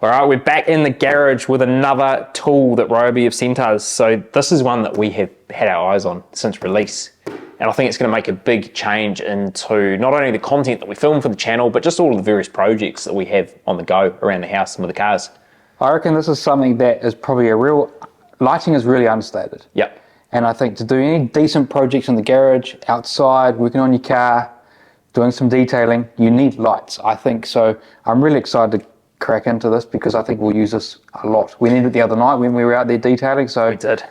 All right, we're back in the garage with another tool that Ryobi have sent us. So this is one that we have had our eyes on since release. And I think it's going to make a big change into not only the content that we film for the channel, but just all of the various projects that we have on the go around the house and with the cars. I reckon this is something that is probably lighting is really understated. Yep. And I think to do any decent projects in the garage, outside, working on your car, doing some detailing, you need lights, I think. So I'm really excited to crack into this because I think we'll use this a lot. We needed it the other night when we were out there detailing, so we did.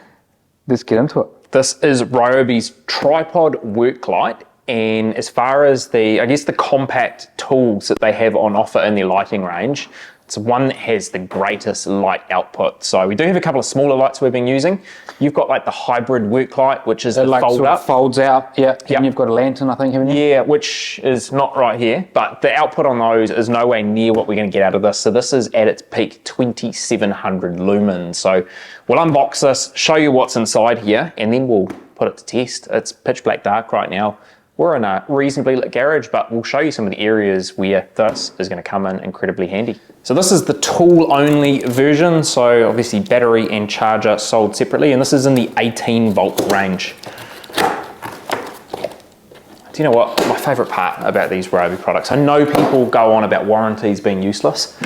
Let's get into it. This is Ryobi's Tripod Worklight, and as far as the compact tools that they have on offer in their lighting range, it's one that has the greatest light output. So we do have a couple of smaller lights we've been using. You've got like the hybrid worklight, which is the fold up. Folds out, yeah. Yep. And you've got a lantern, I think, haven't you? Yeah, which is not right here, but the output on those is nowhere near what we're going to get out of this. So this is at its peak 2700 lumens. So we'll unbox this, show you what's inside here, and then we'll put it to test. It's pitch black dark right now. We're in a reasonably lit garage, but we'll show you some of the areas where this is going to come in incredibly handy. So this is the tool only version. So obviously battery and charger sold separately, and this is in the 18 volt range. Do you know what? My favorite part about these Ryobi products, I know people go on about warranties being useless.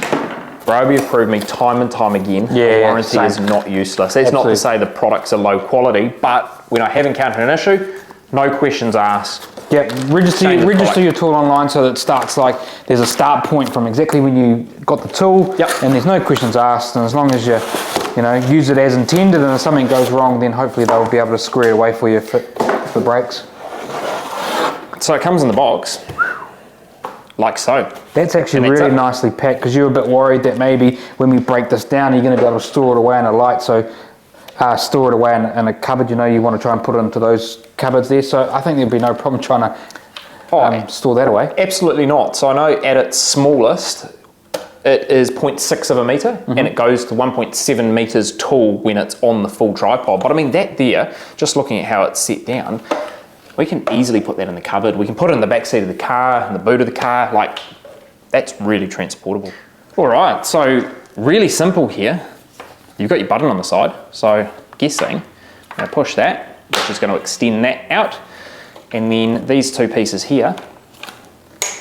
Ryobi have proved me time and time again, the warranty is not useless. That's not to say the products are low quality, but when I have encountered an issue, no questions asked. Yeah, register your tool online so that it starts like there's a start point from exactly when you got the tool, and there's no questions asked. And as long as you use it as intended, and if something goes wrong, then hopefully they'll be able to square it away for you for brakes. So it comes in the box like so. That's actually really nicely packed because you're a bit worried that maybe when we break this down, you're going to be able to store it away in a light. So store it away in a cupboard, you want to try and put it into those cupboards there. So I think there'd be no problem trying to store that away. Absolutely not. So I know at its smallest, it is 0.6 of a meter, and it goes to 1.7 meters tall when it's on the full tripod. But I mean, that there, just looking at how it's set down, we can easily put that in the cupboard. We can put it in the back seat of the car, in the boot of the car. Like, that's really transportable. All right, so really simple here. You've got your button on the side, so guessing, I'm going to push that, which is going to extend that out, and then these two pieces here,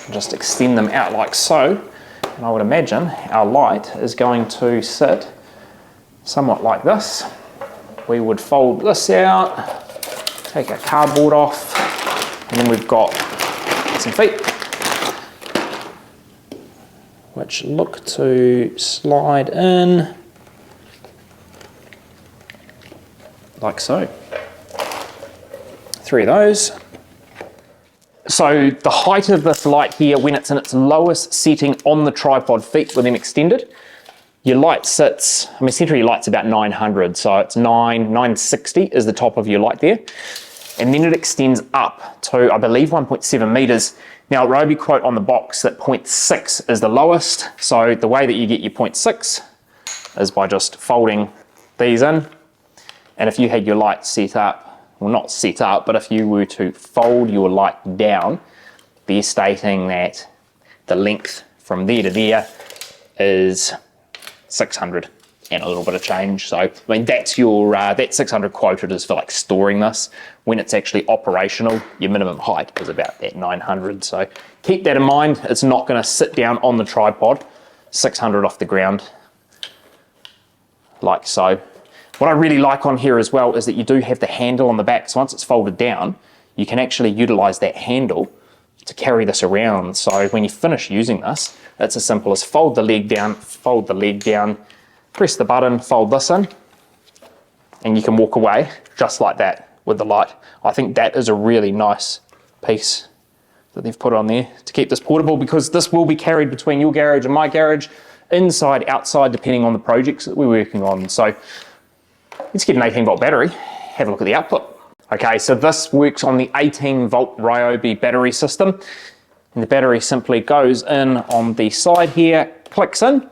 just extend them out like so, and I would imagine our light is going to sit somewhat like this. We would fold this out, take our cardboard off, and then we've got some feet, which look to slide in like so. 3 of those. So the height of this light here, when it's in its lowest setting on the tripod feet with them extended, your light sits, center of your light's about 900, so it's 960 is the top of your light there. And then it extends up to, I believe, 1.7 meters. Now, Ryobi quote on the box that 0.6 is the lowest, so the way that you get your 0.6 is by just folding these in. And if you had your light set up, well, not set up, but if you were to fold your light down, they're stating that the length from there to there is 600 and a little bit of change. So, I mean, that's your, that 600 quoted is for like storing this. When it's actually operational, your minimum height is about that 900. So keep that in mind. It's not going to sit down on the tripod, 600 off the ground, like so. What I really like on here as well is that you do have the handle on the back. So once it's folded down, you can actually utilize that handle to carry this around. So when you finish using this, it's as simple as fold the leg down, press the button, fold this in, and you can walk away just like that with the light. I think that is a really nice piece that they've put on there to keep this portable, because this will be carried between your garage and my garage, inside, outside, depending on the projects that we're working on. So let's get an 18 volt battery, have a look at the output. Okay, so this works on the 18 volt Ryobi battery system. And the battery simply goes in on the side here, clicks in.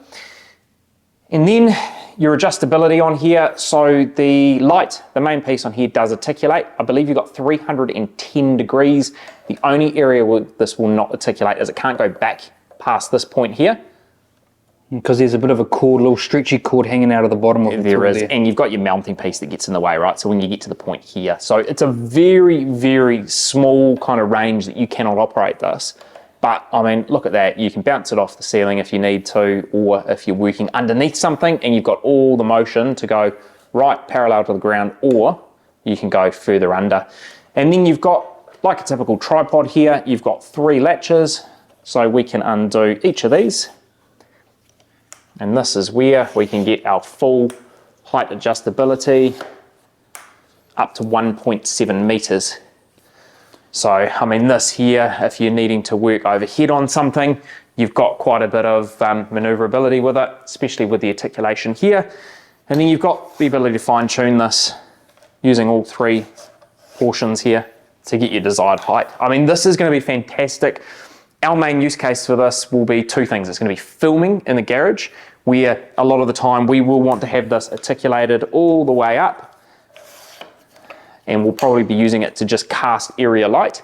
And then your adjustability on here. So the light, the main piece on here does articulate. I believe you've got 310 degrees. The only area where this will not articulate is it can't go back past this point here. Because there's a bit of a cord, little stretchy cord hanging out of the bottom of the There is, there. and you've got your mounting piece that gets in the way, right? So when you get to the point here, so it's a very, very small kind of range that you cannot operate this. But I mean, look at that. You can bounce it off the ceiling if you need to, or if you're working underneath something and you've got all the motion to go right parallel to the ground, or you can go further under. And then you've got, like a typical tripod here, you've got 3 latches. So we can undo each of these. And this is where we can get our full height adjustability up to 1.7 meters. So, I mean, this here, if you're needing to work overhead on something, you've got quite a bit of maneuverability with it, especially with the articulation here. And then you've got the ability to fine tune this using all 3 portions here to get your desired height. I mean, this is going to be fantastic. Our main use case for this will be 2 things. It's going to be filming in the garage, where a lot of the time we will want to have this articulated all the way up, and we'll probably be using it to just cast area light.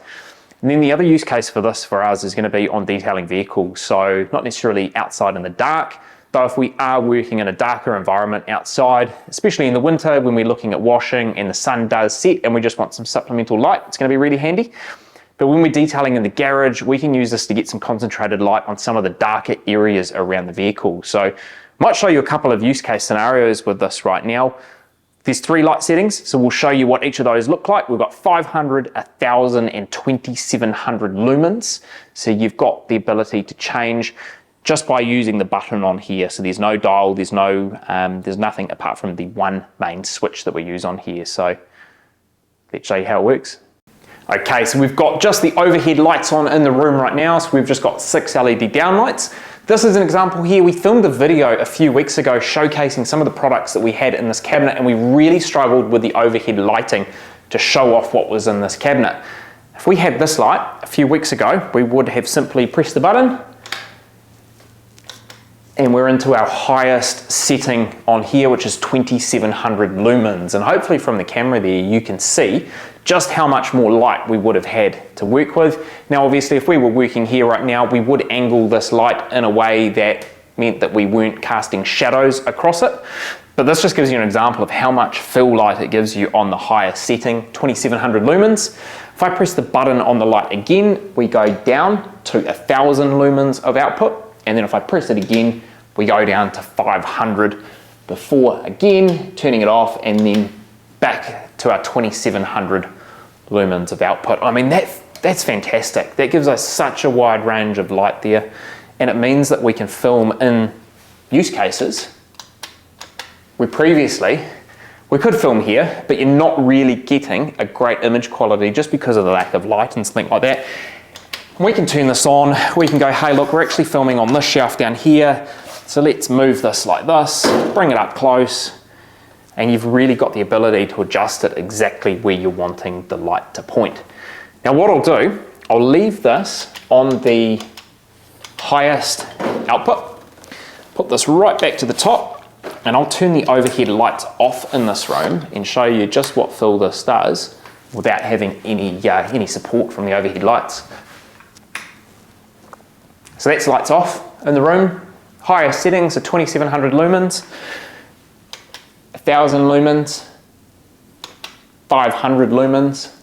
And then the other use case for this for us is going to be on detailing vehicles. So not necessarily outside in the dark, though if we are working in a darker environment outside, especially in the winter when we're looking at washing and the sun does set and we just want some supplemental light, it's going to be really handy. But when we're detailing in the garage, we can use this to get some concentrated light on some of the darker areas around the vehicle. So I might show you a couple of use case scenarios with this right now. There's 3 light settings, so we'll show you what each of those look like. We've got 500, 1000 and 2700 lumens. So you've got the ability to change just by using the button on here. So there's no dial, there's nothing apart from the one main switch that we use on here. So let's show you how it works. Okay, so we've got just the overhead lights on in the room right now. So we've just got 6 LED downlights. This is an example here. We filmed a video a few weeks ago showcasing some of the products that we had in this cabinet, and we really struggled with the overhead lighting to show off what was in this cabinet. If we had this light a few weeks ago, we would have simply pressed the button and we're into our highest setting on here, which is 2700 lumens. And hopefully from the camera there, you can see just how much more light we would have had to work with. Now, obviously, if we were working here right now, we would angle this light in a way that meant that we weren't casting shadows across it. But this just gives you an example of how much fill light it gives you on the higher setting, 2700 lumens. If I press the button on the light again, we go down to 1000 lumens of output. And then if I press it again, we go down to 500 before again, turning it off, and then back to our 2700 lumens of output. I mean, that's fantastic. That gives us such a wide range of light there. And it means that we can film in use cases where previously we could film here, but you're not really getting a great image quality just because of the lack of light and something like that. We can turn this on. We can go, hey, look, we're actually filming on this shelf down here. So let's move this like this, bring it up close, and you've really got the ability to adjust it exactly where you're wanting the light to point. Now what I'll do, I'll leave this on the highest output, put this right back to the top, and I'll turn the overhead lights off in this room and show you just what fill this does without having any support from the overhead lights. So that's lights off in the room. Higher settings are 2700 lumens, 1000 lumens, 500 lumens,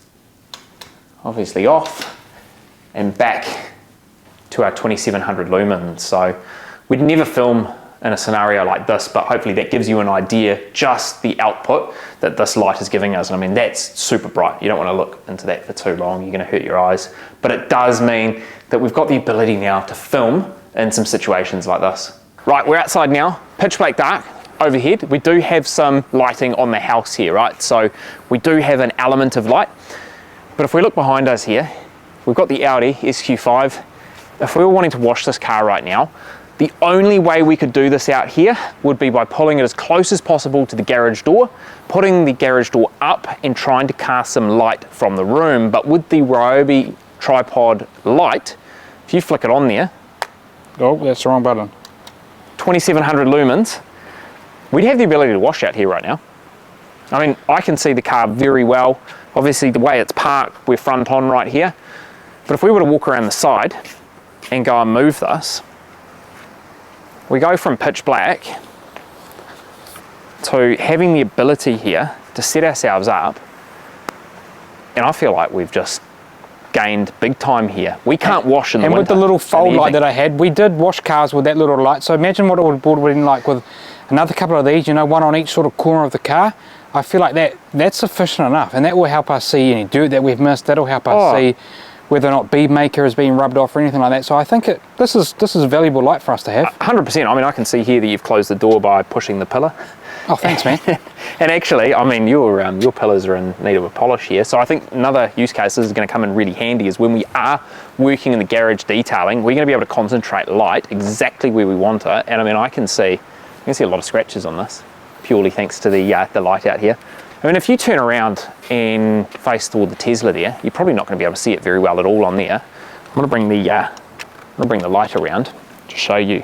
obviously off, and back to our 2700 lumens. So we'd never film in a scenario like this, but hopefully that gives you an idea, just the output that this light is giving us. I mean, that's super bright. You don't want to look into that for too long. You're going to hurt your eyes. But it does mean that we've got the ability now to film in some situations like this. Right, we're outside now, pitch black dark overhead. We do have some lighting on the house here, right? So we do have an element of light. But if we look behind us here, we've got the Audi SQ5. If we were wanting to wash this car right now, the only way we could do this out here would be by pulling it as close as possible to the garage door, putting the garage door up and trying to cast some light from the room. But with the Ryobi tripod light, if you flick it on there, oh, that's the wrong button. 2700 lumens, we'd have the ability to wash out here right now. I mean, I can see the car very well. Obviously the way it's parked, we're front on right here. But if we were to walk around the side and go and move this, we go from pitch black to having the ability here to set ourselves up, and I feel like we've just gained big time here. We can't wash in the winter. And with the little fold light that I had, we did wash cars with that little light. So imagine what it would have been like with another couple of these, you know, one on each sort of corner of the car. I feel like that's sufficient enough, and that will help us see any dirt that we've missed. That'll help us see whether or not bead maker is being rubbed off or anything like that. So I think this is a valuable light for us to have. 100%. I mean, I can see here that you've closed the door by pushing the pillar. Oh, thanks, man. And actually, I mean, your pillars are in need of a polish here. So I think another use case this is going to come in really handy is when we are working in the garage detailing, we're going to be able to concentrate light exactly where we want it. And I mean, I can see a lot of scratches on this, purely thanks to the light out here. I mean, if you turn around and face toward the Tesla there, you're probably not going to be able to see it very well at all on there. I'm going to bring the light around to show you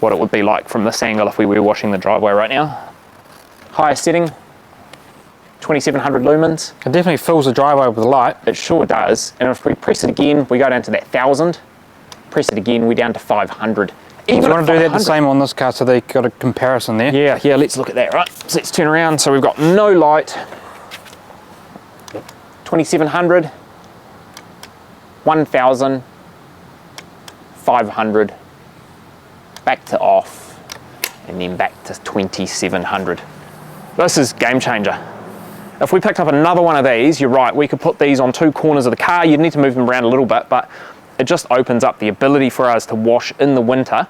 what it would be like from this angle if we were washing the driveway right now. Highest setting, 2700 lumens. It definitely fills the driveway with light. It sure does. And if we press it again, we go down to that 1000. Press it again, we're down to 500. Even do you want to do that the same on this car so they got a comparison there? Yeah, let's look at that, right? So let's turn around. So we've got no light, 2700, 1000, 500, back to off, and then back to 2700. This is game changer. If we picked up another one of these, you're right, we could put these on two corners of the car. You'd need to move them around a little bit, but it just opens up the ability for us to wash in the winter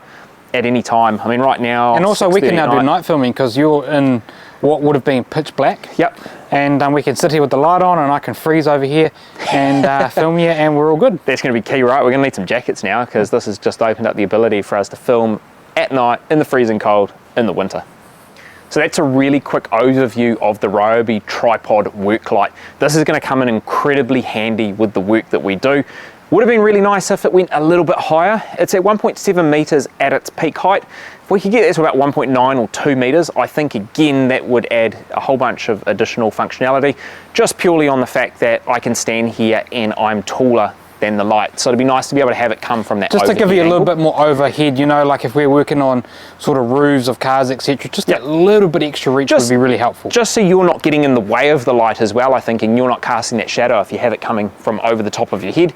at any time. I mean, right now, and also we can now do night filming because you're in what would have been pitch black. Yep. And we can sit here with the light on, and I can freeze over here and film you, and we're all good. That's going to be key, right? We're going to need some jackets now because this has just opened up the ability for us to film at night in the freezing cold in the winter. So that's a really quick overview of the Ryobi Tripod Worklight. This is going to come in incredibly handy with the work that we do. Would have been really nice if it went a little bit higher. It's at 1.7 meters at its peak height. If we could get that to about 1.9 or 2 meters, I think again that would add a whole bunch of additional functionality, just purely on the fact that I can stand here and I'm taller than the light. So it'd be nice to be able to have it come from that just to give you a little angle. bit more overhead, you know, like if we're working on sort of roofs of cars, etc. Just a little bit extra reach would be really helpful. Just so you're not getting in the way of the light as well, I think, and you're not casting that shadow if you have it coming from over the top of your head.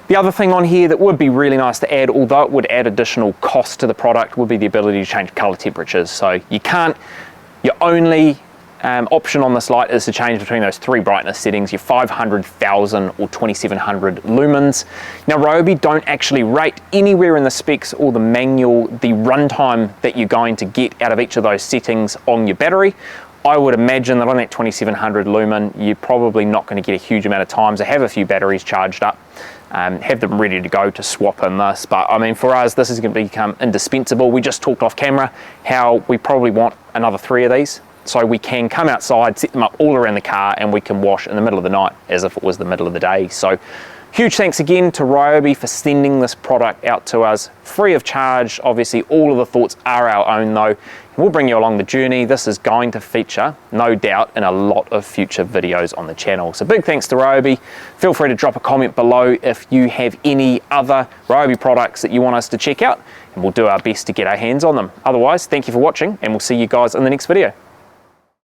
The other thing on here that would be really nice to add, although it would add additional cost to the product, would be the ability to change color temperatures. So you can't, your only option on this light is to change between those three brightness settings, your 500, 1000 or 2700 lumens. Now Ryobi don't actually rate anywhere in the specs or the manual the runtime that you're going to get out of each of those settings on your battery. I would imagine that on that 2700 lumen, you're probably not going to get a huge amount of time to have a few batteries charged up. Have them ready to go to swap in this, but I mean for us this is going to become indispensable. We just talked off camera how we probably want another 3 of these, so we can come outside, set them up all around the car, and we can wash in the middle of the night as if it was the middle of the day. So huge thanks again to Ryobi for sending this product out to us free of charge. Obviously all of the thoughts are our own though. We'll bring you along the journey. This is going to feature, no doubt, in a lot of future videos on the channel. So big thanks to Ryobi. Feel free to drop a comment below if you have any other Ryobi products that you want us to check out, and we'll do our best to get our hands on them. Otherwise, thank you for watching, and we'll see you guys in the next video.